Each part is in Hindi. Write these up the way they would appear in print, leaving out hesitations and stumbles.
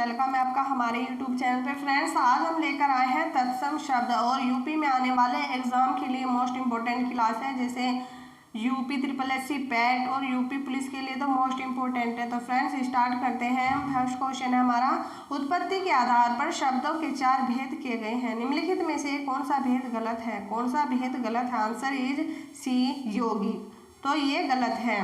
वेलकम है आपका हमारे यूट्यूब चैनल पे। फ्रेंड्स, आज हम लेकर आए हैं तत्सम शब्द और यूपी में आने वाले एग्जाम के लिए मोस्ट इंपॉर्टेंट क्लास है, जैसे यूपी SSC पैट और यूपी पुलिस के लिए तो मोस्ट इंपॉर्टेंट है। तो फ्रेंड्स स्टार्ट करते हैं। फर्स्ट क्वेश्चन है हमारा, उत्पत्ति के आधार पर शब्दों के 4 भेद किए गए हैं, निम्नलिखित में से कौन सा भेद गलत है? कौन सा भेद गलत है? आंसर इज सी, योगी। तो ये गलत है।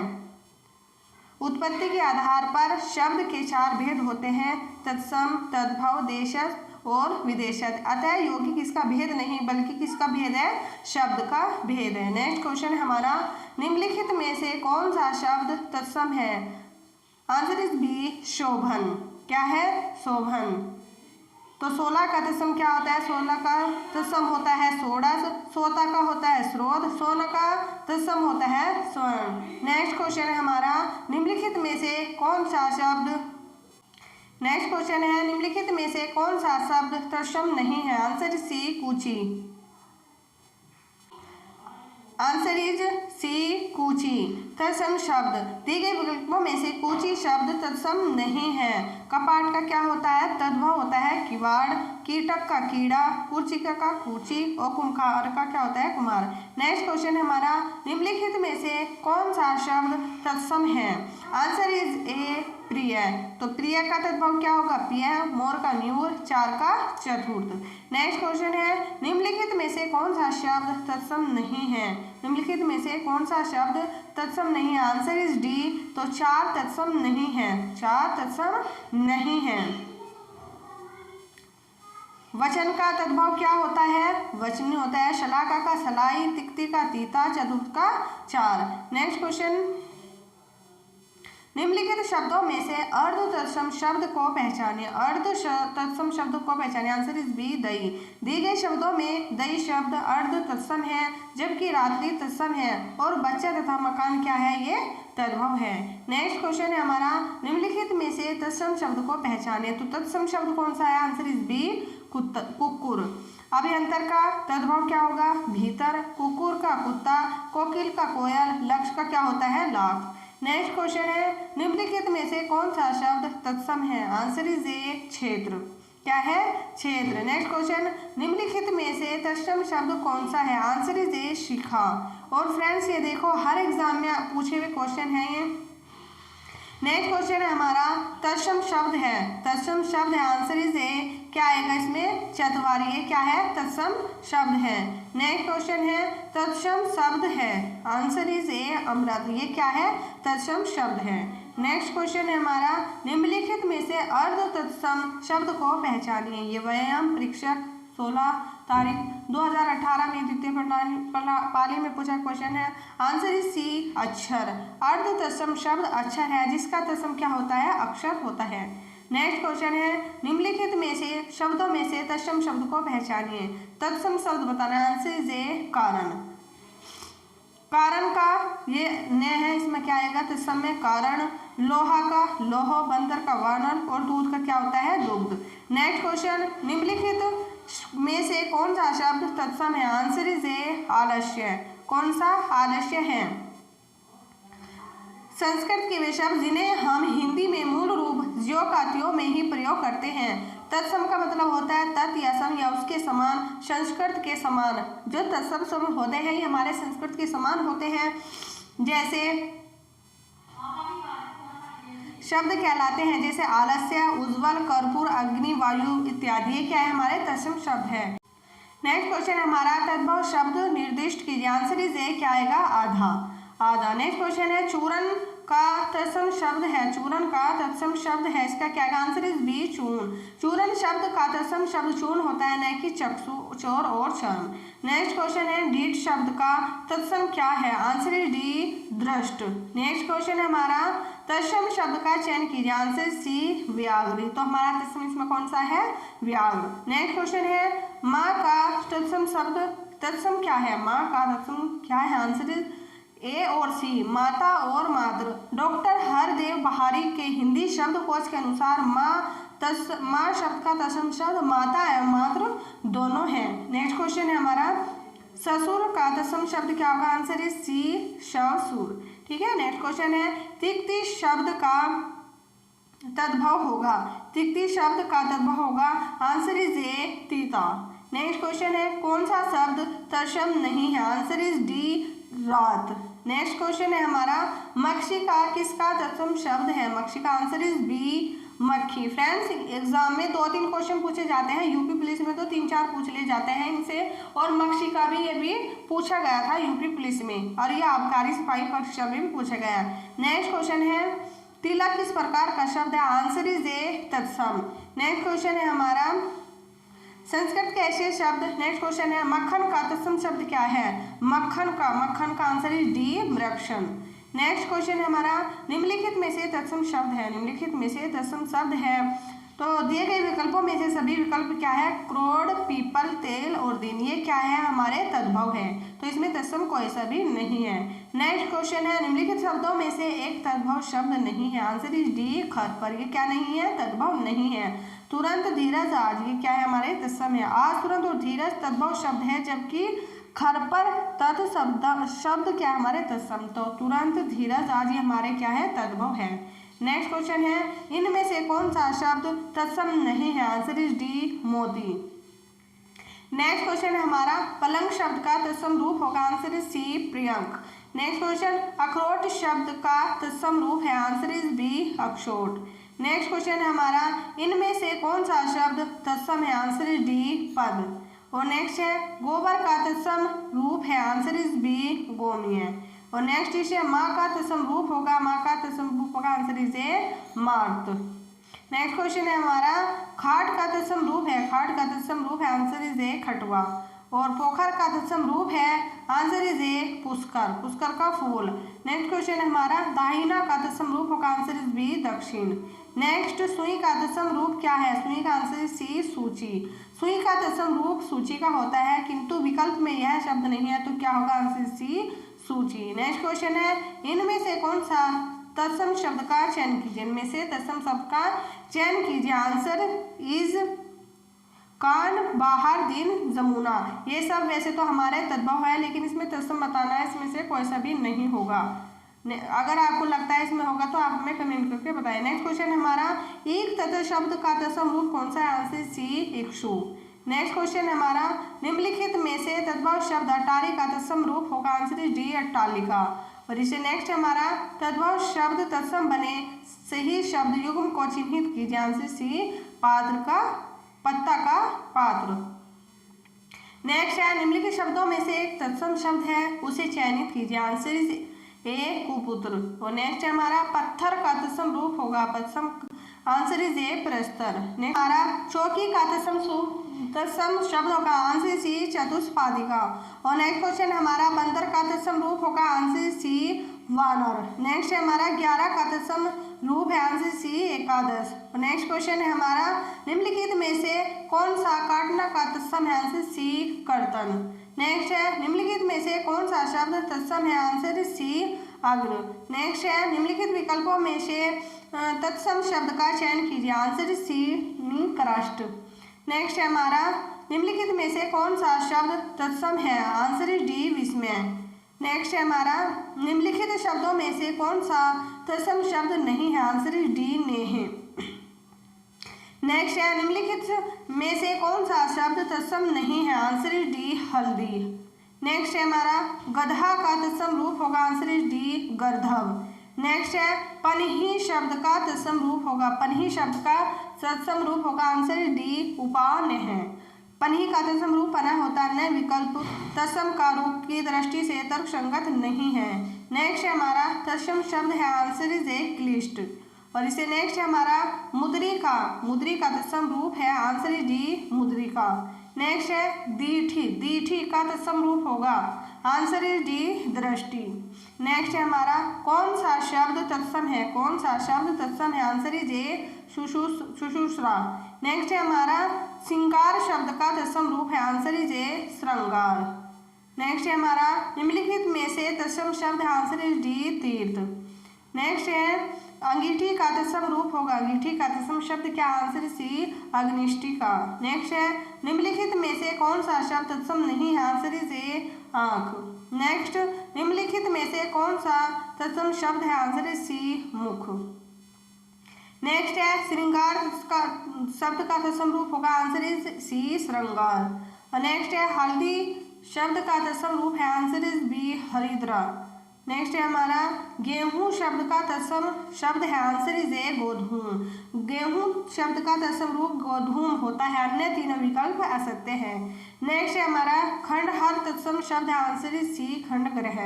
उत्पत्ति के आधार पर शब्द के 4 भेद होते हैं, तत्सम, तद्भव, देशज और विदेशज। अतः योगी किसका भेद नहीं बल्कि किसका भेद है? शब्द का भेद है। नेक्स्ट क्वेश्चन है हमारा, निम्नलिखित में से कौन सा शब्द तत्सम है? आंसर इज बी, शोभन। क्या है? शोभन। तो 16 का तत्सम क्या होता है? 16 का तत्सम होता है षोडश, 16 का होता है स्रोत, 16 का तत्सम होता है स्वर्ण। नेक्स्ट क्वेश्चन है हमारा, निम्नलिखित में से कौन सा शब्द नेक्स्ट क्वेश्चन है निम्नलिखित में से कौन सा शब्द तत्सम नहीं है? आंसर सी, कूची। आंसर इज सी, कूची। तत्सम शब्द दिए गए विकल्पों में से कूची शब्द तत्सम नहीं है। कपाट का क्या होता है? तद्भव होता है किवाड़, कीटक का कीड़ा, कुर्चिका का कुर्ची और कुम्हार का क्या होता है? कुम्हार। नेक्स्ट क्वेश्चन है हमारा, निम्नलिखित में से कौन सा शब्द तत्सम है? आंसर इज ए, प्रिय। तो प्रिय का तद्भव क्या होगा? प्रिय। मोर का न्यूर, 4 का चतुर्थ। नेक्स्ट क्वेश्चन है, निम्नलिखित में से कौन सा शब्द तत्सम नहीं है? निम्नलिखित में से कौन सा शब्द तत्सम नहीं है? Answer is D. तो 4 तत्सम नहीं है, 4 तत्सम नहीं है। वचन का तद्भव क्या होता है? वचनी होता है शलाका का सलाई, तिक्ती का तीता, चतुर्थ का 4। नेक्स्ट क्वेश्चन, निम्नलिखित शब्दों में से अर्ध तत्सम शब्द को पहचाने। अर्ध तत्सम शब्द को पहचाने। आंसर इज बी, दई। दिए गए शब्दों में दई शब्द अर्ध तत्सम है, जबकि रात्रि तत्सम है और बच्चा तथा मकान क्या है? ये तद्भव है। नेक्स्ट क्वेश्चन है हमारा, निम्नलिखित में से तत्सम शब्द को पहचाने। तो तत्सम शब्द कौन सा है? आंसर इज बी, कुक्कुर। अभियंतर का तद्भव क्या होगा? भीतर, कुकुर का कुत्ता, कोकिल का कोयल, लक्ष्य का क्या होता है? लाख। नेक्स्ट क्वेश्चन है, निम्नलिखित में से कौन सा शब्द तत्सम है? आंसर इज ए, क्षेत्र। क्या है? क्षेत्र। नेक्स्ट क्वेश्चन, निम्नलिखित में से तत्सम शब्द कौन सा है? आंसर इज ए, शिखा। और फ्रेंड्स ये देखो हर एग्जाम में पूछे हुए क्वेश्चन है ये। नेक्स्ट क्वेश्चन है हमारा, तत्सम शब्द है, तत्सम शब्द है। आंसर इज ए, क्या आएगा इसमें? चतवारी। ये क्या है? तत्सम शब्द है। नेक्स्ट क्वेश्चन है, तत्सम शब्द है। आंसर इज ए, अमृत। ये क्या है? तत्सम शब्द है। नेक्स्ट क्वेश्चन है हमारा, निम्नलिखित में से अर्ध तत्सम शब्द को पहचानिए। ये व्यायाम परीक्षक 16 तारीख 2018 में द्वितीय पाली में पूछा क्वेश्चन है। आंसर इज सी, अक्षर। अर्ध तत्सम शब्द अक्षर है, जिसका तत्सम क्या होता है? अक्षर होता है। नेक्स्ट क्वेश्चन है, निम्नलिखित में से शब्दों में से तत्सम शब्द को पहचानिए। तत्सम शब्द बताना। आंसर इज ए, कारण। कारण का ये न है, इसमें क्या आएगा? तत्सम में कारण। लोहा का लोहो, बंदर का वानर और दूध का क्या होता है? दुग्ध। नेक्स्ट क्वेश्चन, निम्नलिखित में से कौन सा शब्द तत्सम है? आंसर इज ए, आलस्य। कौन सा? आलस्य है। संस्कृत के वे शब्द जिन्हें हम हिंदी में मूल रूप ज्यों का त्यों में ही प्रयोग करते हैं। तत्सम का मतलब होता है तत् या सम या उसके समान, संस्कृत के समान। जो तत्सम शब्द होते हैं ये हमारे संस्कृत के समान होते हैं। जैसे शब्द कहलाते हैं, जैसे आलस्य, उज्ज्वल, कर्पूर, अग्नि, वायु इत्यादि। ये क्या है? हमारे तत्सम शब्द है। नेक्स्ट क्वेश्चन हमारा, तद्भव शब्द निर्दिष्ट कीजिए। आंसर इज ए, क्या आएगा? आधा, आधा। नेक्स्ट क्वेश्चन है, चूरन का तत्सम शब्द है। चूरन का तत्सम शब्द है, इसका क्या आएगा? आंसर इज बी, चूर्ण। चूरन शब्द का तत्सम शब्द चूर्ण होता है, न कि चक्षु, चोर और चर्म। नेक्स्ट क्वेश्चन है, ढीठ शब्द का तत्सम क्या है? आंसर इज डी, दृष्ट। नेक्स्ट क्वेश्चन है हमारा, तत्सम शब्द का चयन कीजिए। आंसर सी, व्याघ्र। तो हमारा तत्सम इसमें कौन सा है? व्याघ्र। नेक्स्ट क्वेश्चन है, माँ का तत्सम शब्द तत्सम क्या है? माँ का तत्सम क्या है? आंसर इज ए और सी, माता और मातृ। डॉक्टर हरदेव बहारी के हिंदी शब्दकोश के अनुसार माँ शब्द का तत्सम शब्द माता एवं मातृ दोनों है। नेक्स्ट क्वेश्चन है हमारा, ससुर का तत्सम शब्द क्या होगा? आंसर इज सी, ससुर। ठीक है। नेक्स्ट क्वेश्चन है, तिक्ती शब्द का तद्भव होगा। तिक्ती शब्द का तद्भव होगा, आंसर इज ए तीता। नेक्स्ट क्वेश्चन है कौन सा शब्द तत्सम नहीं है, आंसर इज डी रात। नेक्स्ट क्वेश्चन है हमारा मक्षिका किसका तत्सम शब्द है, मक्षिका आंसर इज बी मक्खी। फ्रेंड्स एग्जाम में 2-3 क्वेश्चन पूछे जाते हैं, यूपी पुलिस में तो 3-4 पूछ ले जाते हैं इनसे, और मक्षिका भी ये भी पूछा गया था यूपी पुलिस में, और ये आबकारी सिपाही परीक्षा में भी पूछा गया। नेक्स्ट क्वेश्चन है तिलक किस प्रकार का शब्द है, आंसर इज ए तत्सम। नेक्स्ट क्वेश्चन है हमारा संस्कृत के ऐसे शब्द। नेक्स्ट क्वेश्चन है मक्खन का तत्सम शब्द क्या है, मक्खन का आंसर इज डी मृक्षण। नेक्स्ट क्वेश्चन है हमारा निम्नलिखित में से तत्सम शब्द है, निम्नलिखित में से तत्सम शब्द है, तो दिए गए विकल्पों में से सभी विकल्प क्या है, क्रोड, पीपल, तेल और दिन, ये क्या है हमारे तद्भव है, तो इसमें तत्सम कोई सा भी नहीं है। नेक्स्ट क्वेश्चन है निम्नलिखित शब्दों में से एक तद्भव शब्द नहीं है, आंसर इज डी खर पर, ये क्या नहीं है, तद्भव नहीं है। तुरंत, धीरज, आज, ये क्या है हमारे तत्सम है, आज, तुरंत और धीरज तद्भव शब्द है, जबकि खर पर तत् शब्द क्या हमारे तत्सम, तो तुरंत, धीरज, आज ये हमारे क्या है तद्भव है। नेक्स्ट क्वेश्चन है इनमें से कौन सा शब्द तत्सम नहीं है, आंसर इज डी मोती। नेक्स्ट क्वेश्चन है हमारा पलंग शब्द का तत्सम रूप होगा, आंसर इज सी प्रियंक। नेक्स्ट क्वेश्चन अखरोट शब्द का तत्सम रूप है, आंसर इज बी अक्षोट। नेक्स्ट क्वेश्चन है हमारा इनमें से कौन सा शब्द तत्सम है, आंसर इज डी पद। और नेक्स्ट है गोबर का तत्सम रूप है, आंसर इज बी गोमय। और नेक्स्ट इज माँ का तत्सम रूप होगा, माँ का तत्सम रूप होगा, आंसर इज ए मार्त। नेक्स्ट क्वेश्चन है हमारा खाट का तत्सम रूप है, खाट का तत्सम रूप है, आंसर इज ए खटुआ। और पोखर का तत्सम रूप है, आंसर इज ए पुष्कर, पुष्कर का फूल। नेक्स्ट क्वेश्चन है हमारा दाहिना का तत्सम रूप होगा, आंसर इज बी दक्षिण। नेक्स्ट सुई का तत्सम रूप क्या है, सुई का आंसर इज सी सूची। सुई का तत्सम रूप सूची का होता है, किंतु विकल्प में यह शब्द नहीं है, तो क्या होगा, आंसर सी सूची। नेक्स्ट क्वेश्चन है इनमें से कौन सा तत्सम शब्द का चयन कीजिए, इनमें से तत्सम शब्द का चयन कीजिए, आंसर इज कान, बाहर, दिन, जमुना। ये सब वैसे तो हमारे तद्भव है, लेकिन इसमें तत्सम बताना है, इसमें से कोई सा भी नहीं होगा। अगर आपको लगता है इसमें होगा तो आप हमें कमेंट करके बताएं। नेक्स्ट क्वेश्चन हमारा एक तत्व शब्द का तत्सम रूप कौन सा है, आंसर सी इक्षु। नेक्स्ट क्वेश्चन हमारा निम्नलिखित में से तद्भव शब्द अटारी का तत्सम रूप होगा, आंसर इज डी अट्टालिका। और इसे नेक्स्ट हमारा तद्भव शब्द तत्सम बने सही शब्द युग्म को चिन्हित कीजिए, आंसर सी पात्र का, पत्ता का पात्र। नेक्स्ट है निम्नलिखित शब्दों में से एक तत्सम शब्द है, उसे चयनित कीजिए, आंसर इज ए कुपुत्र। और नेक्स्ट हमारा पत्थर का तत्सम रूप होगा, पत्सम, आंसर इज ए प्रस्तर। नेक्स्ट हमारा चौकी का तत्सम शब्द होगा, आंसर सी चतुष्पादिका। और नेक्स्ट क्वेश्चन हमारा बंदर का तत्सम रूप होगा, आंसर सी वानर। नेक्स्ट हमारा 11 का तत्सम रूप है, आंसर सी एकादश। और नेक्स्ट क्वेश्चन है हमारा निम्नलिखित में से कौन सा काटना का तत्सम है, आंसर सी कर्तन। नेक्स्ट है निम्नलिखित में से कौन सा शब्द तत्सम है, आंसर सी अग्र। नेक्स्ट है निम्नलिखित विकल्पों में से तत्सम शब्द का चयन कीजिए, आंसर सी निकृष्ट। नेक्स्ट है हमारा निम्नलिखित में से कौन सा शब्द तत्सम है, आंसर इज डी विस्मय। नेक्स्ट है हमारा निम्नलिखित शब्दों में से कौन सा तत्सम शब्द नहीं है, आंसर इज डी नेह। नेक्स्ट है निम्नलिखित में से कौन सा शब्द तत्सम नहीं है, आंसर इज डी हल्दी। नेक्स्ट है हमारा गधा का तत्सम रूप होगा, आंसर इज डी गर्धव। नेक्स्ट है पनही शब्द का तत्सम रूप होगा, पनही शब्द का तत्सम रूप होगा, आंसर इज डी उपान्ह। पनही का तत्सम रूप पना होता है, विकल्प तत्सम का रूप की दृष्टि से तर्क संगत नहीं है। नेक्स्ट है हमारा तत्सम शब्द है, आंसर इज ए क्लिष्ट। और इसे नेक्स्ट है हमारा मुद्रिका, मुद्रिका तत्सम रूप है, आंसर इज डी मुद्रिका। नेक्स्ट है दीठी, दीठी का तत्सम रूप होगा, आंसर इज डी दृष्टि। नेक्स्ट है हमारा कौन सा शब्द तत्सम है, कौन सा शब्द तत्सम है, आंसर इज ए शुश्रूषा। नेक्स्ट है हमारा श्रृंगार शब्द का तत्सम रूप है, आंसर इज ए श्रृंगार। नेक्स्ट है हमारा निम्नलिखित में से तत्सम शब्द है, आंसर इज डी तीर्थ। नेक्स्ट है अंगीठी का तत्सम रूप होगा, अंगीठी का तत्सम शब्द क्या, आंसर सी अग्निष्टिका। नेक्स्ट है निम्नलिखित में से कौन सा शब्द तत्सम नहीं है, आंसर इज ए आंख। नेक्स्ट निम्नलिखित में से कौन सा तत्सम शब्द है, आंसर इज सी मुख। नेक्स्ट है श्रृंगार का शब्द का तत्सम रूप होगा, आंसर इज सी श्रृंगार। नेक्स्ट है हल्दी शब्द का तत्सम रूप है, आंसर इज बी हरिद्रा। नेक्स्ट है हमारा गेहूं शब्द का तत्सम शब्द है, आंसर इज ए गोधूम। गेहूं शब्द का तत्सम रूप गोधूम होता है, अन्य तीनों विकल्प असत्य है। नेक्स्ट है हमारा खंडहर तत्सम शब्द है, आंसर इज सी खंडग्रह।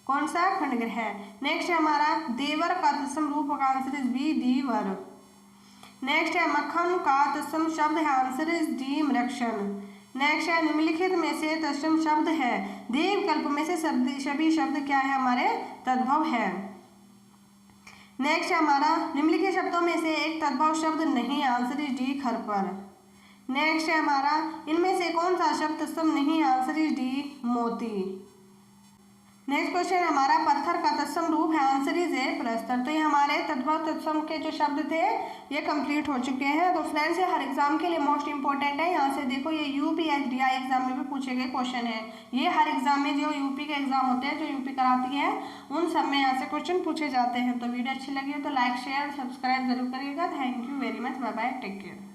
कौन सा? खंडग्रह। नेक्स्ट है हमारा देवर का तत्सम रूप होगा, आंसर इज बी दीवर। नेक्स्ट है मक्खन का तत्सम शब्द है, आंसर इज डी मृक्षण। नेक्स्ट है निम्नलिखित में से तत्सम शब्द है, दिए विकल्प में से सभी शब्द क्या है हमारे? तद्भव है। नेक्स्ट है हमारा निम्नलिखित शब्दों में से एक तद्भव शब्द नहीं, आंसर इज डी खरपर। नेक्स्ट है हमारा इनमें से कौन सा शब्द तत्सम नहीं, आंसर इज डी मोती। नेक्स्ट क्वेश्चन हमारा पत्थर का तत्सम रूप है, आंसर इज ए प्रस्तर। तो ये हमारे तद्भव तत्सम के जो शब्द थे ये कंप्लीट हो चुके हैं। तो फ्रेंड्स ये हर एग्जाम के लिए मोस्ट इंपॉर्टेंट है। यहाँ से देखो ये यूपीएससीआई एग्जाम में भी पूछे गए क्वेश्चन है। ये हर एग्जाम में जो यूपी के एग्जाम होते हैं, जो यूपी कराती है, उन सब में यहाँ से क्वेश्चन पूछे जाते हैं। तो वीडियो अच्छी लगी हो तो लाइक शेयर सब्सक्राइब जरूर करिएगा। Thank you very much, bye bye, take care.